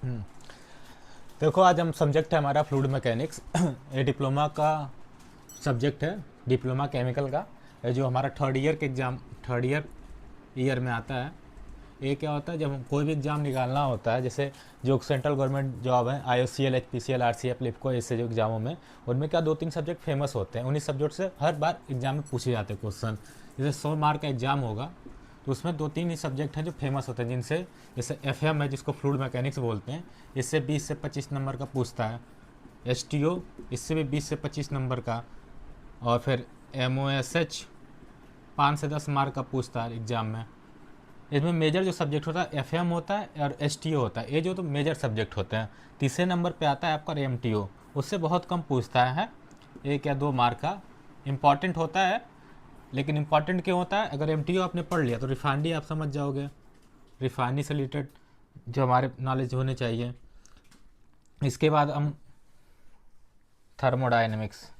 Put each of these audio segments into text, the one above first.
हम्म, देखो आज हम सब्जेक्ट है हमारा फ्लूइड मैकेनिक्स। ये डिप्लोमा का सब्जेक्ट है, डिप्लोमा केमिकल का। ये जो हमारा थर्ड ईयर के एग्ज़ाम थर्ड ईयर में आता है। ये क्या होता है, जब हम कोई भी एग्ज़ाम निकालना होता है, जैसे जो सेंट्रल गवर्नमेंट जॉब है, IOCL, HPCL, RCF, लिपको, ऐसे जो एग्जामों में, उनमें क्या 2-3 सब्जेक्ट फेमस होते हैं। उन्हीं सब्जेक्ट से हर बार एग्जाम में पूछे जाते हैं क्वेश्चन। जैसे 100 मार्क का एग्जाम होगा तो उसमें 2-3 ही सब्जेक्ट हैं जो फेमस होते हैं, जिनसे जैसे FM है जिसको फ्लूइड मैकेनिक्स बोलते हैं, इससे 20 से 25 नंबर का पूछता है। STO, इससे भी 20 से 25 नंबर का। और फिर MOSH 5 से 10 मार्क का पूछता है एग्ज़ाम में। इसमें मेजर जो सब्जेक्ट होता है FM होता है और STO होता है, ये जो तो मेजर सब्जेक्ट होते हैं। तीसरे नंबर पे आता है आपका MTO, उससे बहुत कम पूछता है, 1 या 2 मार्क का। इम्पॉर्टेंट होता है, लेकिन इम्पॉर्टेंट क्यों होता है, अगर MTO आपने पढ़ लिया तो रिफाइनरी आप समझ जाओगे, रिफाइनरी से रिलेटेड जो हमारे नॉलेज होने चाहिए। इसके बाद हम थर्मोडायनेमिक्स,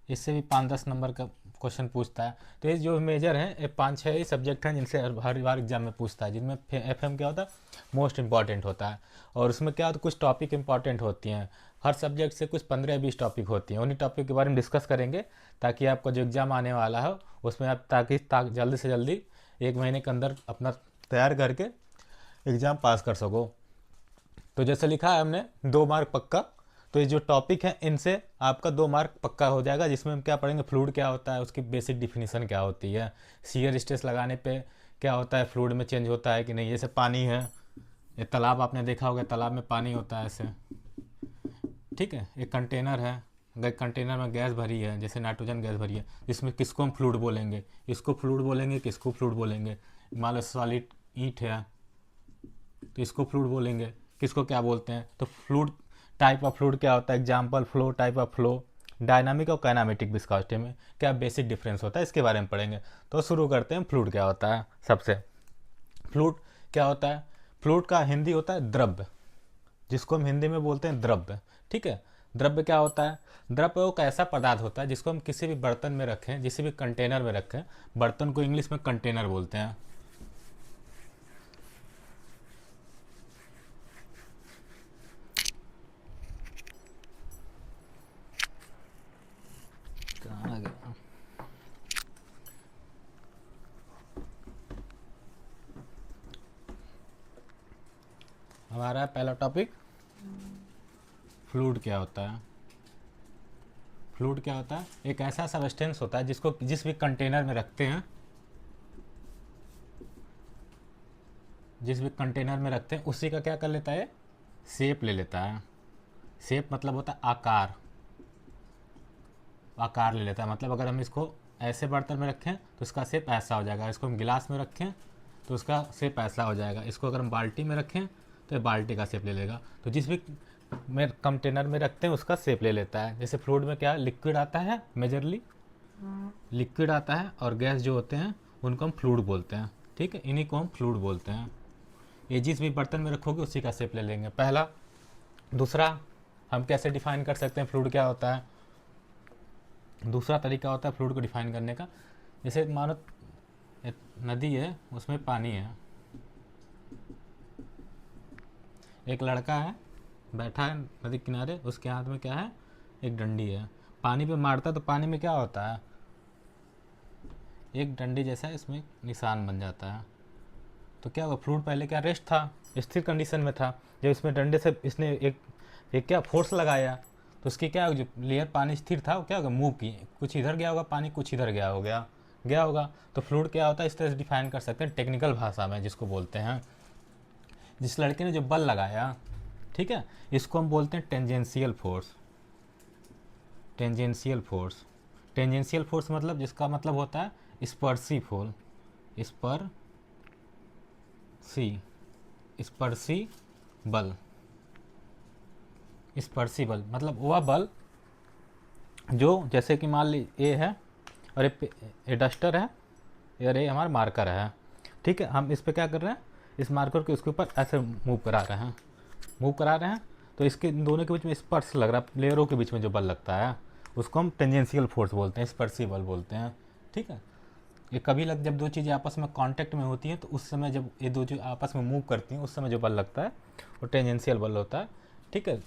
इससे भी 5-10 नंबर का क्वेश्चन पूछता है। तो ये जो मेजर हैं, ये 5-6 ही सब्जेक्ट हैं जिनसे हर बार एग्जाम में पूछता है, जिनमें FM क्या होता है, मोस्ट इंपॉर्टेंट होता है। और उसमें क्या होता है, कुछ टॉपिक इंपॉर्टेंट होती हैं, हर सब्जेक्ट से कुछ 15-20 टॉपिक होती हैं। उन्हीं टॉपिक के बारे में डिस्कस करेंगे, ताकि आपका जो एग्ज़ाम आने वाला है उसमें आप जल्दी से जल्दी 1 महीने के अंदर अपना तैयार करके एग्ज़ाम पास कर सको। तो जैसे लिखा है हमने 2 मार्क पक्का, तो ये जो टॉपिक है इनसे आपका 2 मार्क पक्का हो जाएगा, जिसमें हम क्या पढ़ेंगे, फ्लूइड क्या होता है, उसकी बेसिक डिफिनीशन क्या होती है, शियर स्ट्रेस लगाने पे क्या होता है, फ्लूइड में चेंज होता है कि नहीं। जैसे पानी है, ये तालाब आपने देखा होगा, तालाब में पानी होता है ऐसे, ठीक है। एक कंटेनर है, अगर कंटेनर में गैस भरी है, जैसे नाइट्रोजन गैस भरी है, इसमें किसको हम फ्लूइड बोलेंगे, इसको फ्लूइड बोलेंगे, किसको फ्लूइड बोलेंगे। मान लो सॉलिड ईंट है तो इसको फ्लूइड बोलेंगे, किसको क्या बोलते हैं। तो फ्लूइड, टाइप ऑफ फ्लूइड क्या होता है, example flow, type of flow, dynamic और काइनेमेटिक विस्कोसिटी में क्या बेसिक डिफरेंस होता है, इसके बारे में पढ़ेंगे। तो शुरू करते हैं, फ्लूइड क्या होता है। सबसे फ्लूइड क्या होता है, फ्लूइड का हिंदी होता है द्रव्य, जिसको हम हिंदी में बोलते हैं द्रव्य, ठीक है। द्रव्य क्या होता है, द्रव्य वो एक ऐसा पदार्थ होता है जिसको हम किसी भी बर्तन में रखें, किसी भी कंटेनर में रखें। बर्तन को इंग्लिश में कंटेनर बोलते हैं। कहाँ आ गया, हमारा पहला टॉपिक फ्लूइड क्या होता है। फ्लूइड क्या होता है, एक ऐसा सब्सटेंस होता है जिसको जिस भी कंटेनर में रखते हैं, जिस भी कंटेनर में रखते हैं उसी का क्या कर लेता है, शेप ले लेता है। शेप मतलब होता है आकार, आकार ले लेता है। मतलब अगर हम इसको ऐसे बर्तन में रखें तो इसका शेप ऐसा हो जाएगा, इसको हम गिलास में रखें तो उसका शेप ऐसा हो जाएगा, इसको अगर हम बाल्टी में रखें तो ये बाल्टी का शेप ले लेगा। तो जिस भी में कंटेनर में रखते हैं उसका शेप ले लेता है। जैसे फ्लूइड में क्या लिक्विड आता है, मेजरली लिक्विड आता है, और गैस जो होते हैं उनको हम फ्लूइड बोलते हैं, ठीक है। इन्हीं को हम फ्लूइड बोलते हैं। ये जिस भी बर्तन में रखोगे उसी का शेप ले लेंगे, पहला। दूसरा, हम कैसे डिफाइन कर सकते हैं फ्लूइड क्या होता है। दूसरा तरीका होता है फ्लूइड को डिफाइन करने का। जैसे मानो एक नदी है, उसमें पानी है, एक लड़का है बैठा है नदी किनारे, उसके हाथ में क्या है, एक डंडी है। पानी पे मारता है तो पानी में क्या होता है, एक डंडी जैसा इसमें निशान बन जाता है। तो क्या हुआ, फ्लूइड पहले क्या रेस्ट था, स्थिर कंडीशन में था। जब इसमें डंडे से इसने एक क्या फोर्स लगाया, तो उसकी क्या जो लेयर पानी स्थिर था वो क्या होगा, मूव की, कुछ इधर गया होगा पानी, कुछ इधर गया होगा। तो फ्लूइड क्या होता है, इस तरह से डिफाइन कर सकते हैं टेक्निकल भाषा में, जिसको बोलते हैं, जिस लड़के ने जो बल लगाया, ठीक है, इसको हम बोलते हैं tangential force. Tangential force, tangential force मतलब जिसका मतलब होता है स्पर्शी फोर्स, स्पर्शी बल। स्पर्शी बल मतलब वह बल जो, जैसे कि मान ली ए है और ये डस्टर है और ये हमारा मार्कर है, ठीक है। हम इस पर क्या कर रहे हैं, इस मार्कर को इसके ऊपर ऐसे मूव करा रहे हैं। तो इसके इन दोनों के बीच में स्पर्श लग रहा है, लेयरों के बीच में जो बल लगता है उसको हम टेंजेंशियल फोर्स बोलते हैं, स्पर्शी बल बोलते हैं, ठीक है। ये कभी लग जब दो चीज़ें आपस में कांटेक्ट में होती हैं तो उस समय जब ये दो चीज़ आपस में मूव करती हैं उस समय जो बल लगता है वो टेंजेंशियल बल होता है। ठीक है,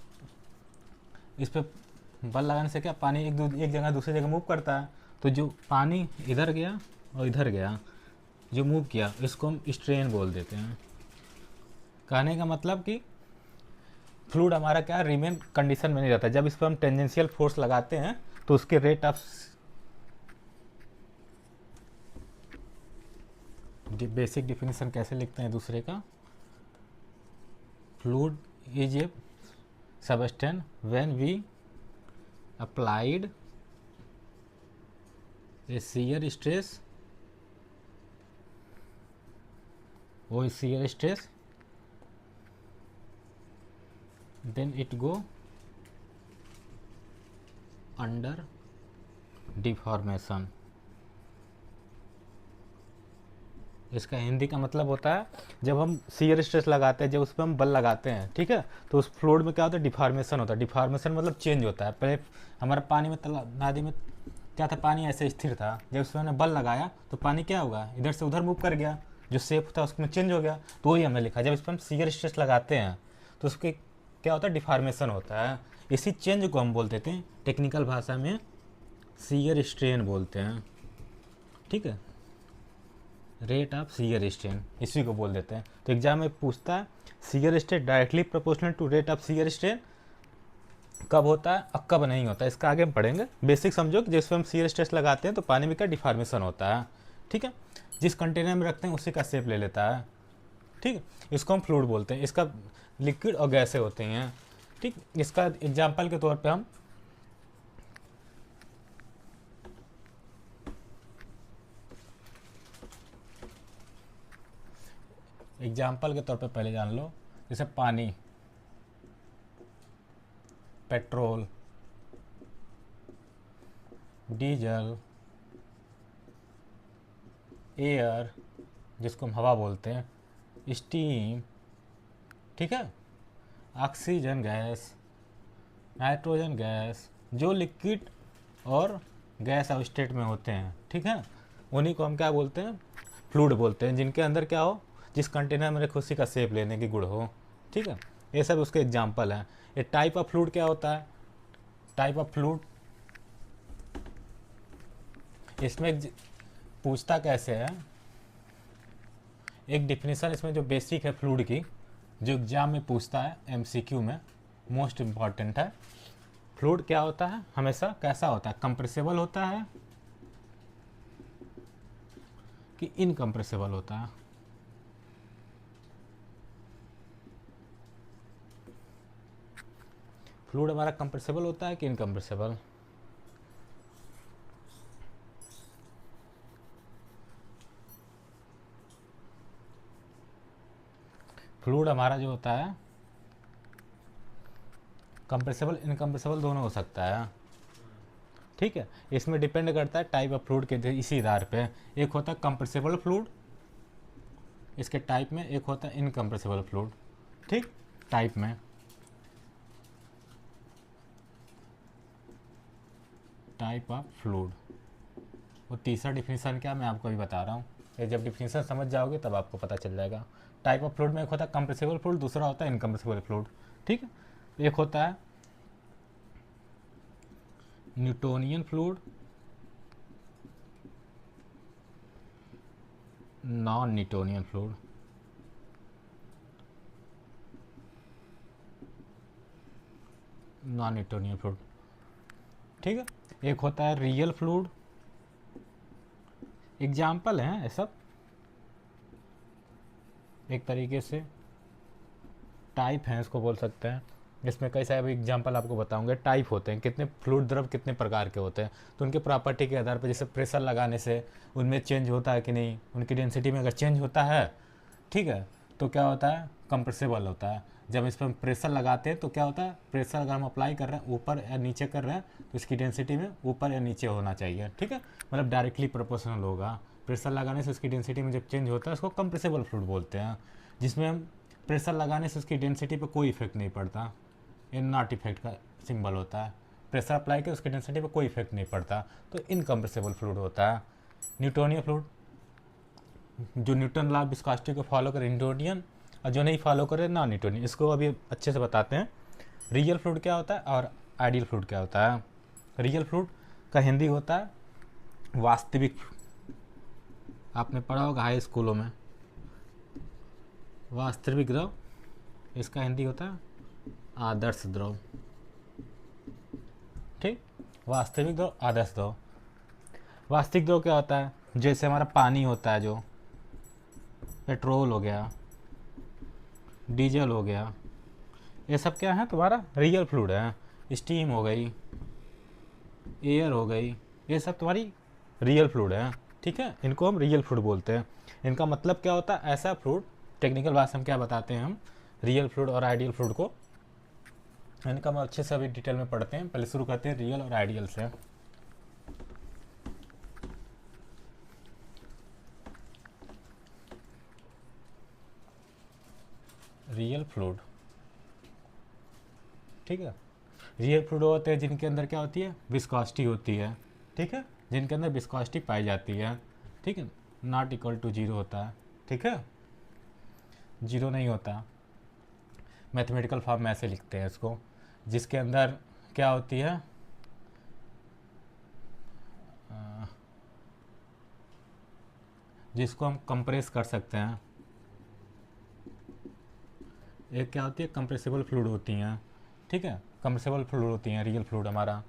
इस पे बल लगाने से क्या पानी एक जगह दूसरी जगह मूव करता है, तो जो पानी इधर गया और इधर गया जो मूव किया इसको हम स्ट्रेन बोल देते हैं। कहने का मतलब कि फ्लूइड हमारा क्या रिमेन कंडीशन में नहीं रहता, जब इस पर हम टेंजेंशियल फोर्स लगाते हैं तो उसके रेट ऑफ बेसिक डिफिनीशन कैसे लिखते हैं दूसरे का, fluid is a substance when we applied a shear stress वो shear stress then it go under deformation। इसका हिंदी का मतलब होता है जब हम shear स्ट्रेस लगाते हैं, जब उस पर हम बल लगाते हैं, ठीक है, तो उस फ्लूइड में क्या होता है डिफॉर्मेशन होता है। डिफॉर्मेशन मतलब चेंज होता है। पहले हमारा पानी में नदी में क्या था, पानी ऐसे स्थिर था, जब उसमें हमने बल लगाया तो पानी क्या होगा इधर से उधर मूव कर गया, जो शेप था उसमें चेंज हो गया। तो वही हमने लिखा, जब इस पर हम shear स्ट्रेस लगाते हैं तो उसके क्या होता है डिफॉर्मेशन होता है। इसी चेंज को हम बोल देते हैं टेक्निकल भाषा में shear स्ट्रेन बोलते हैं। ठीक है, रेट ऑफ shear स्ट्रेन इसी को बोल देते हैं। तो एग्जाम में पूछता है shear strain directly proportional to rate of shear strain कब होता है और कब नहीं होता है, इसका आगे हम पढ़ेंगे। बेसिक समझो कि जिसमें हम shear स्ट्रेस लगाते हैं तो पानी में क्या डिफॉर्मेशन होता है। ठीक है, जिस कंटेनर में रखते हैं उसी का शेप ले लेता है। ठीक है, इसको हम फ्लूइड बोलते हैं। इसका लिक्विड और गैसें होते हैं। ठीक, इसका एग्जाम्पल के तौर पे हम पहले जान लो, जैसे पानी, पेट्रोल, डीजल, एयर जिसको हम हवा बोलते हैं, स्टीम, ठीक है, ऑक्सीजन गैस, नाइट्रोजन गैस, जो लिक्विड और गैस अवस्थेट में होते हैं, ठीक है, उन्हीं को हम क्या बोलते हैं फ्लूइड बोलते हैं, जिनके अंदर क्या हो, जिस कंटेनर में रखे उसी का शेप लेने की गुण हो। ठीक है, ये सब उसके एग्जाम्पल हैं। ये टाइप ऑफ फ्लूइड क्या होता है, टाइप ऑफ फ्लूइड इसमें पूछता कैसे है, एक डिफिनीशन इसमें जो बेसिक है फ्लूइड की, जो एग्जाम में पूछता है एमसीक्यू में, मोस्ट इम्पॉर्टेंट है। फ्लूइड क्या होता है, हमेशा कैसा होता है, कंप्रेसिबल होता है कि इनकम्प्रेसिबल होता है। फ्लूइड हमारा कंप्रेसिबल होता है कि इनकम्प्रेसिबल। फ्लूइड हमारा जो होता है कंप्रेसिबल इनकम्प्रेसिबल दोनों हो सकता है। ठीक है, इसमें डिपेंड करता है टाइप ऑफ फ्लूइड के इसी आधार पे। एक होता है कंप्रेसिबल फ्लूइड, इसके टाइप में, एक होता है इनकम्प्रेसिबल फ्लूइड। ठीक, टाइप में टाइप ऑफ फ्लूइड, वो तीसरा डिफिनीशन क्या मैं आपको अभी बता रहा हूँ, ये जब डिफिनीशन समझ जाओगे तब आपको पता चल जाएगा। टाइप ऑफ फ्लूइड में एक होता है कंप्रेसिबल फ्लूइड, दूसरा होता है इनकम्प्रेसिबल फ्लूइड। ठीक है, एक होता है Newtonian fluid, non Newtonian fluid. Non Newtonian fluid, ठीक है, एक होता है रियल फ्लूइड। एग्जाम्पल हैं ये सब, एक तरीके से टाइप हैं इसको बोल सकते हैं। इसमें कई सारे एग्जाम्पल आपको बताऊंगे। टाइप होते हैं, कितने फ्लूइड द्रव कितने प्रकार के होते हैं, तो उनके प्रॉपर्टी के आधार पर, जैसे प्रेशर लगाने से उनमें चेंज होता है कि नहीं, उनकी डेंसिटी में अगर चेंज होता है, ठीक है, तो क्या होता है कंप्रेसिबल होता है। जब इस पर हम प्रेशर लगाते हैं तो क्या होता है, प्रेशर अगर हम अप्लाई कर रहे हैं ऊपर या नीचे कर रहे हैं तो इसकी डेंसिटी में ऊपर या नीचे होना चाहिए। ठीक है, मतलब डायरेक्टली प्रोपोर्शनल होगा। प्रेशर लगाने से उसकी डेंसिटी में जब चेंज होता है उसको कंप्रेसिबल फ्लूइड बोलते हैं। जिसमें हम प्रेशर लगाने से उसकी डेंसिटी पर कोई इफेक्ट नहीं पड़ता, ये नॉट इफेक्ट का सिंबल होता है। प्रेशर अप्लाई के उसकी डेंसिटी पर कोई इफेक्ट नहीं पड़ता, तो इनकम्प्रेसिबल फ्लूइड होता है। न्यूटोनियन फ्लूइड, जो न्यूटन लॉ विस्कोसिटी को फॉलो करे न्यूटोनियन, और जो नहीं फॉलो करे नॉन न्यूटोनियन। इसको अभी अच्छे से बताते हैं। रियल फ्लूइड क्या होता है और आइडियल फ्लूइड क्या होता है। रियल फ्लूइड का हिंदी होता है वास्तविक, आपने पढ़ा होगा हाई स्कूलों में, वास्तविक द्रव। इसका हिंदी होता है आदर्श द्रव। ठीक, वास्तविक द्रव, आदर्श द्रव। वास्तविक द्रव क्या होता है, जैसे हमारा पानी होता है, जो पेट्रोल हो गया, डीजल हो गया, ये सब क्या है तुम्हारा रियल फ्लूइड है। स्टीम हो गई, एयर हो गई, ये सब तुम्हारी रियल फ्लूइड है। ठीक है, इनको हम रियल फ्लूइड बोलते हैं। इनका मतलब क्या होता है, ऐसा फ्लूइड, टेक्निकल भाषा में क्या बताते हैं हम, रियल फ्लूइड और आइडियल फ्लूइड को। इनका हम अच्छे से अभी डिटेल में पढ़ते हैं। पहले शुरू करते हैं रियल और आइडियल से। रियल फ्लूइड, ठीक है, रियल फ्लूइड होते हैं जिनके अंदर क्या होती है, विस्कोसिटी होती है। ठीक है, जिनके अंदर विस्कोसिटी पाई जाती है। ठीक है, नॉट इक्वल टू जीरो होता है। ठीक है, जीरो नहीं होता, मैथमेटिकल फॉर्म में ऐसे लिखते हैं इसको, जिसके अंदर क्या होती है, जिसको हम कंप्रेस कर सकते हैं। एक क्या होती है, कंप्रेसिबल फ्लूइड होती हैं। ठीक है, कंप्रेसिबल फ्लूइड होती हैं रियल फ्लूइड हमारा।